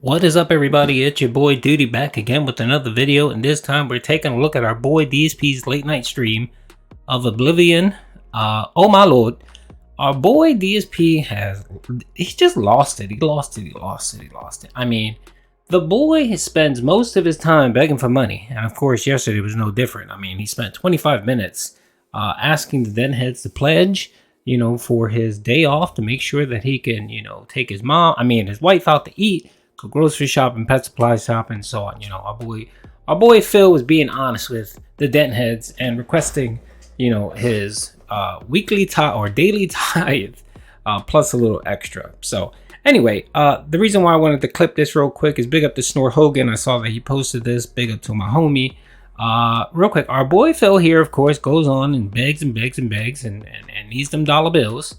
What is up, everybody? It's your boy Duty back again with another video, and this time we're taking a look at our boy DSP's late night stream of Oblivion. Oh my lord, our boy DSP he just lost it. He lost it. I mean, the boy spends most of his time begging for money, and of course yesterday was no different. I mean, he spent 25 minutes asking the Denheads to pledge, for his day off to make sure that he can, take his wife out to eat, go grocery shopping, pet supply shopping, and so on. Our boy Phil was being honest with the dent heads and requesting, his weekly tithe or daily tithe, plus a little extra. So anyway, the reason why I wanted to clip this real quick is big up to Snore Hogan. I saw that he posted this. Big up to my homie. Real quick, our boy Phil here, of course, goes on and begs and needs them dollar bills.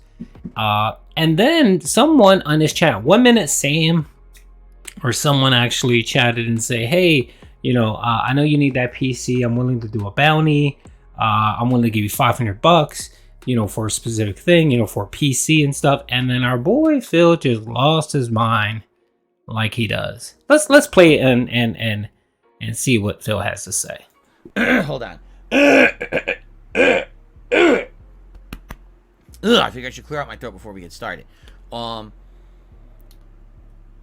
And then someone on his chat, 1 minute Sam, or someone actually chatted and say, hey, I know you need that PC. I'm willing to do a bounty. I'm willing to give you $500, for a specific thing, for a PC and stuff. And then our boy Phil just lost his mind like he does. Let's play it and see what Phil has to say. Hold on. I think I should clear out my throat before we get started. What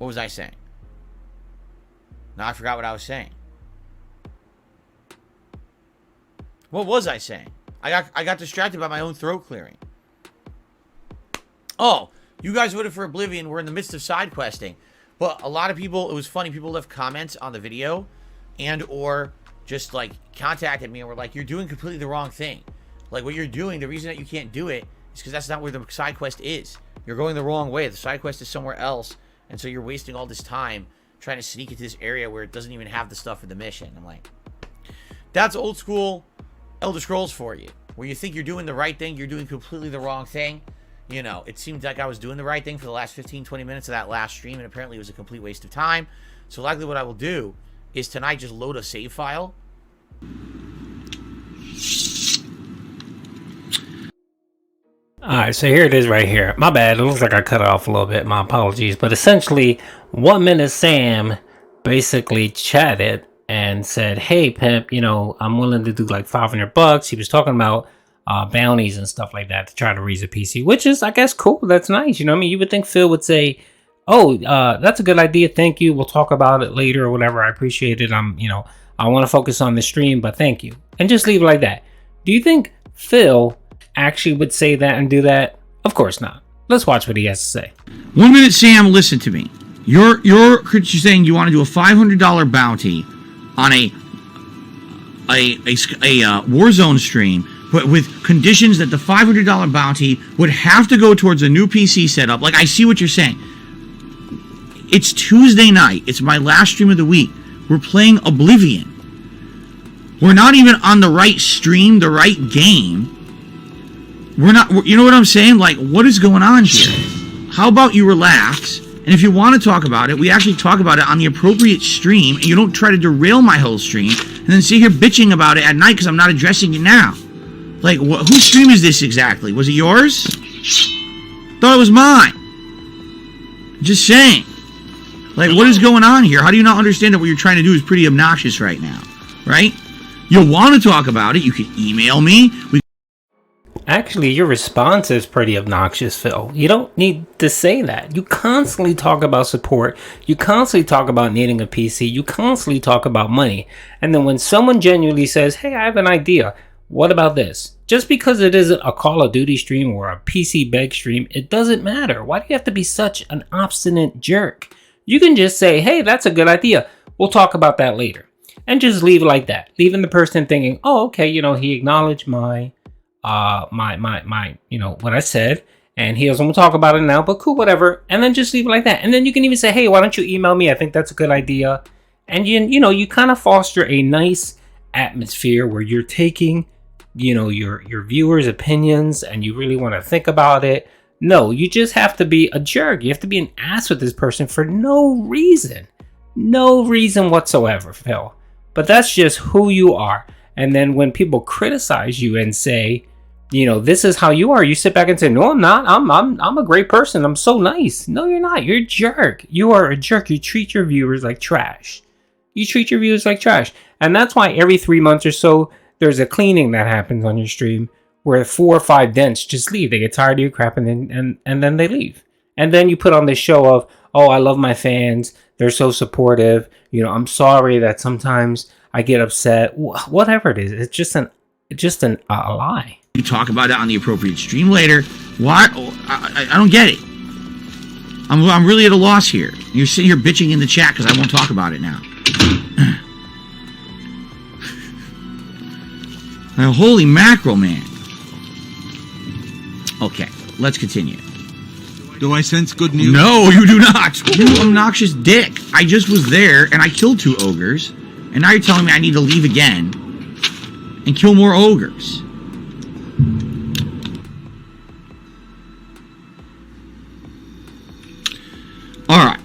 was I saying? Now I forgot what I was saying. What was I saying? I got distracted by my own throat clearing. Oh, you guys voted for Oblivion. We're in the midst of side questing. But a lot of people, it was funny, people left comments on the video and or just like contacted me and were like, you're doing completely the wrong thing. Like what you're doing, the reason that you can't do it is because that's not where the side quest is. You're going the wrong way. The side quest is somewhere else. And so you're wasting all this time trying to sneak into this area where it doesn't even have the stuff for the mission. I'm like, that's old school Elder Scrolls for you. Where you think you're doing the right thing, you're doing completely the wrong thing. It seemed like I was doing the right thing for the last 15-20 minutes of that last stream, and apparently it was a complete waste of time. So likely what I will do is tonight just load a save file. Alright, so here it is right here. My bad, it looks like I cut it off a little bit, my apologies. But essentially, 1 minute Sam basically chatted and said, hey pimp, I'm willing to do like $500. He was talking about bounties and stuff like that to try to raise a PC, which is, I guess, cool. That's nice. You would think Phil would say, oh, that's a good idea. Thank you. We'll talk about it later or whatever. I appreciate it. I want to focus on the stream, but thank you. And just leave it like that. Do you think Phil actually would say that and do that? Of course not. Let's watch what he has to say. 1 minute, Sam, listen to me. You're saying you want to do a $500 bounty on a Warzone stream, but with conditions that the $500 bounty would have to go towards a new PC setup. Like, I see what you're saying. It's Tuesday night. It's my last stream of the week. We're playing Oblivion. We're not even on the right stream, the right game. We're not, you know what I'm saying? Like, what is going on here? How about you relax? And if you want to talk about it, we actually talk about it on the appropriate stream, and you don't try to derail my whole stream, and then sit here bitching about it at night because I'm not addressing it now. Like, whose stream is this exactly? Was it yours? Thought it was mine. Just saying. Like, what is going on here? How do you not understand that what you're trying to do is pretty obnoxious right now? Right? You'll want to talk about it. You can email me. Actually, your response is pretty obnoxious, Phil. You don't need to say that. You constantly talk about support. You constantly talk about needing a PC. You constantly talk about money. And then when someone genuinely says, hey, I have an idea. What about this? Just because it isn't a Call of Duty stream or a PC beg stream, it doesn't matter. Why do you have to be such an obstinate jerk? You can just say, hey, that's a good idea. We'll talk about that later. And just leave it like that. Leaving the person thinking, oh, okay, he acknowledged my what I said, and he doesn't want to talk about it now, but cool, whatever. And then just leave it like that. And then you can even say, hey, why don't you email me? I think that's a good idea. And you kind of foster a nice atmosphere where you're taking, your viewers' opinions and you really want to think about it. No, you just have to be a jerk. You have to be an ass with this person for no reason whatsoever, Phil. But that's just who you are. And then when people criticize you and say, you know, this is how you are. You sit back and say, no, I'm not. I'm a great person. I'm so nice. No, you're not. You're a jerk. You are a jerk. You treat your viewers like trash. You treat your viewers like trash. And that's why every 3 months or so, there's a cleaning that happens on your stream where 4 or 5 dents just leave. They get tired of your crap and then they leave. And then you put on this show of, oh, I love my fans. They're so supportive. You know, I'm sorry that sometimes I get upset. Whatever it is, it's just a lie. You talk about it on the appropriate stream later. What? I don't get it. I'm really at a loss here. You're sitting here bitching in the chat because I won't talk about it now. Now, holy mackerel, man. Okay, let's continue. Do I sense good news? No, you do not. You obnoxious dick. I just was there and I killed 2 ogres. And now you're telling me I need to leave again and kill more ogres. Alright.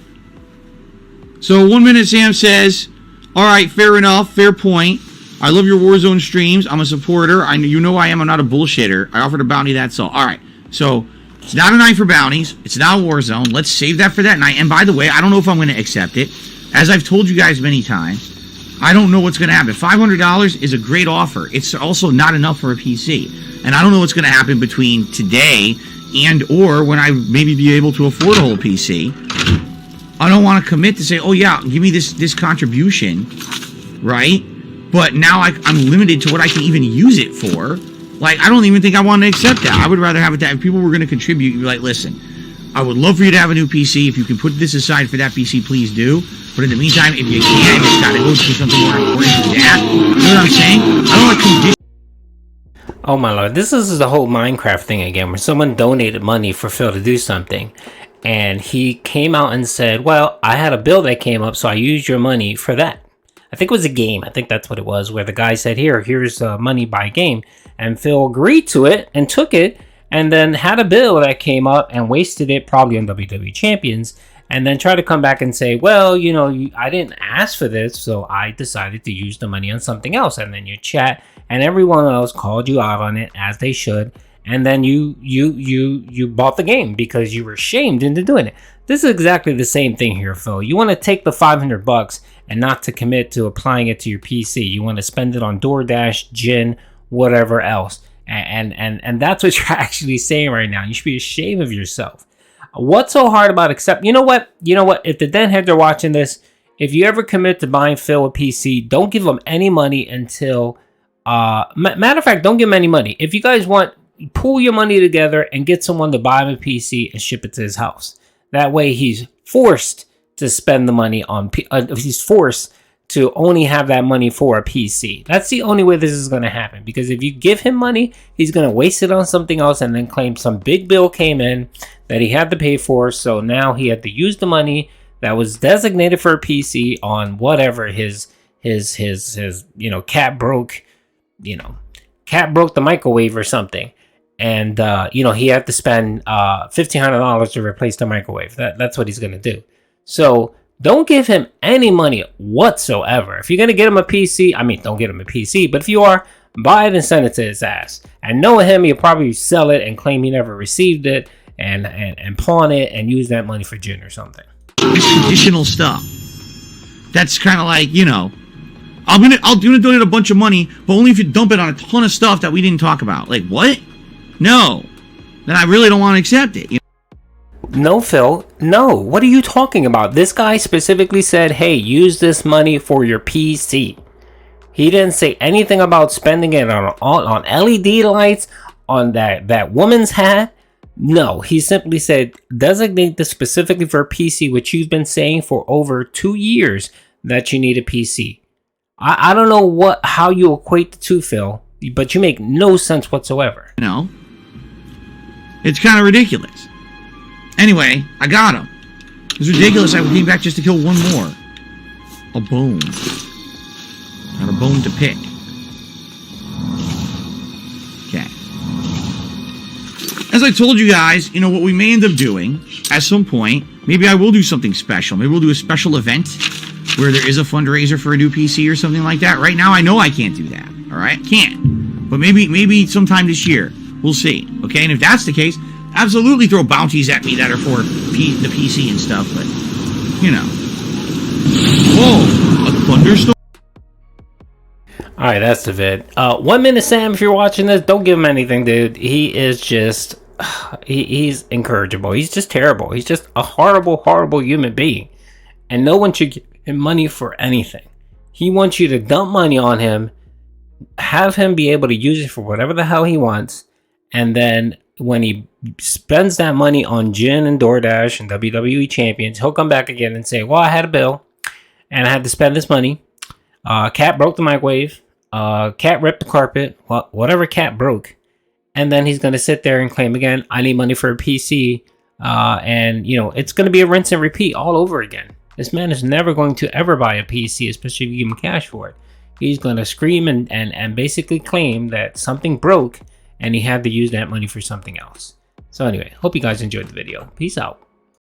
So 1 minute Sam says, alright, fair enough, fair point. I love your Warzone streams. I'm a supporter. You know I am. I'm not a bullshitter. I offered a bounty, that's all. Alright, so it's not a night for bounties. It's not a Warzone. Let's save that for that night. And by the way, I don't know if I'm going to accept it. As I've told you guys many times, I don't know what's going to happen. $500 is a great offer. It's also not enough for a PC. And I don't know what's going to happen between today and or when I maybe be able to afford a whole PC. I don't want to commit to say, oh yeah, give me this contribution, right? But now I'm limited to what I can even use it for. Like, I don't even think I want to accept that. I would rather have it that if people were going to contribute, you'd be like, listen, I would love for you to have a new PC. If you can put this aside for that PC, please do. But in the meantime, if you can, it's got to go to something more important than that. You know what I'm saying? I don't like conditions. Oh my lord, this is the whole Minecraft thing again, where someone donated money for Phil to do something. And he came out and said, well, I had a bill that came up, so I used your money for that. I think it was a game. I think that's what it was, where the guy said, here's money by game. And Phil agreed to it and took it, and then had a bill that came up and wasted it probably on WWE Champions, and then tried to come back and say, well, you know, I didn't ask for this, so I decided to use the money on something else. And then your chat and everyone else called you out on it, as they should. And then you bought the game because you were shamed into doing it. This is exactly the same thing here, Phil. You want to take the $500 and not to commit to applying it to your PC. You want to spend it on DoorDash, Gin, whatever else. And that's what you're actually saying right now. You should be ashamed of yourself. What's so hard about you know what? If the den heads are watching this, if you ever commit to buying Phil a PC, don't give him any money until matter of fact, don't give him any money. If you guys want, pool your money together and get someone to buy him a PC and ship it to his house. That way he's forced to spend the money on he's forced to only have that money for a PC. That's the only way this is going to happen, because if you give him money, he's going to waste it on something else and then claim some big bill came in that he had to pay for, so now he had to use the money that was designated for a PC on whatever his you know, cat broke the microwave or something. And you know, he had to spend $1,500 to replace the microwave. That's what he's going to do. So don't give him any money whatsoever. If you're going to get him a PC, I mean, don't get him a PC, but if you are, buy it and send it to his ass. And knowing him, he'll probably sell it and claim he never received it and pawn it and use that money for gin or something. Additional stuff. That's kind of like, you know, I'm gonna donate a bunch of money, but only if you dump it on a ton of stuff that we didn't talk about. Like, what? No. Then I really don't want to accept it. You know? No, Phil. No. What are you talking about? This guy specifically said, hey, use this money for your PC. He didn't say anything about spending it on LED lights, on that woman's hat. No, he simply said, designate this specifically for a PC, which you've been saying for over 2 years that you need a PC. I don't know how you equate the two, Phil, but you make no sense whatsoever. You know? It's kind of ridiculous. Anyway, I got him. It's ridiculous. I came back just to kill one more. A bone. Not a bone to pick. Okay. As I told you guys, you know, what we may end up doing at some point, maybe I will do something special. Maybe we'll do a special event where there is a fundraiser for a new PC or something like that. Right now, I know I can't do that. All right? Can't. But maybe sometime this year, We'll see. Okay, and if that's the case, absolutely throw bounties at me that are for the PC and stuff. But you know, whoa, a thunderstorm. All right, that's the vid. 1 minute Sam, if you're watching this, don't give him anything, dude. He is just, he's incorrigible. He's just terrible. He's just a horrible, horrible human being. And no one should give him money for anything. He wants you to dump money on him, have him be able to use it for whatever the hell he wants, and then when he spends that money on Jin and DoorDash and WWE champions, he'll come back again and say, well, I had a bill, and I had to spend this money. Cat broke the microwave. Cat ripped the carpet. Whatever Cat broke. And then he's going to sit there and claim again, I need money for a PC. And, you know, it's going to be a rinse and repeat all over again. This man is never going to ever buy a PC, especially if you give him cash for it. He's going to scream and basically claim that something broke and he had to use that money for something else. So anyway, hope you guys enjoyed the video. Peace out.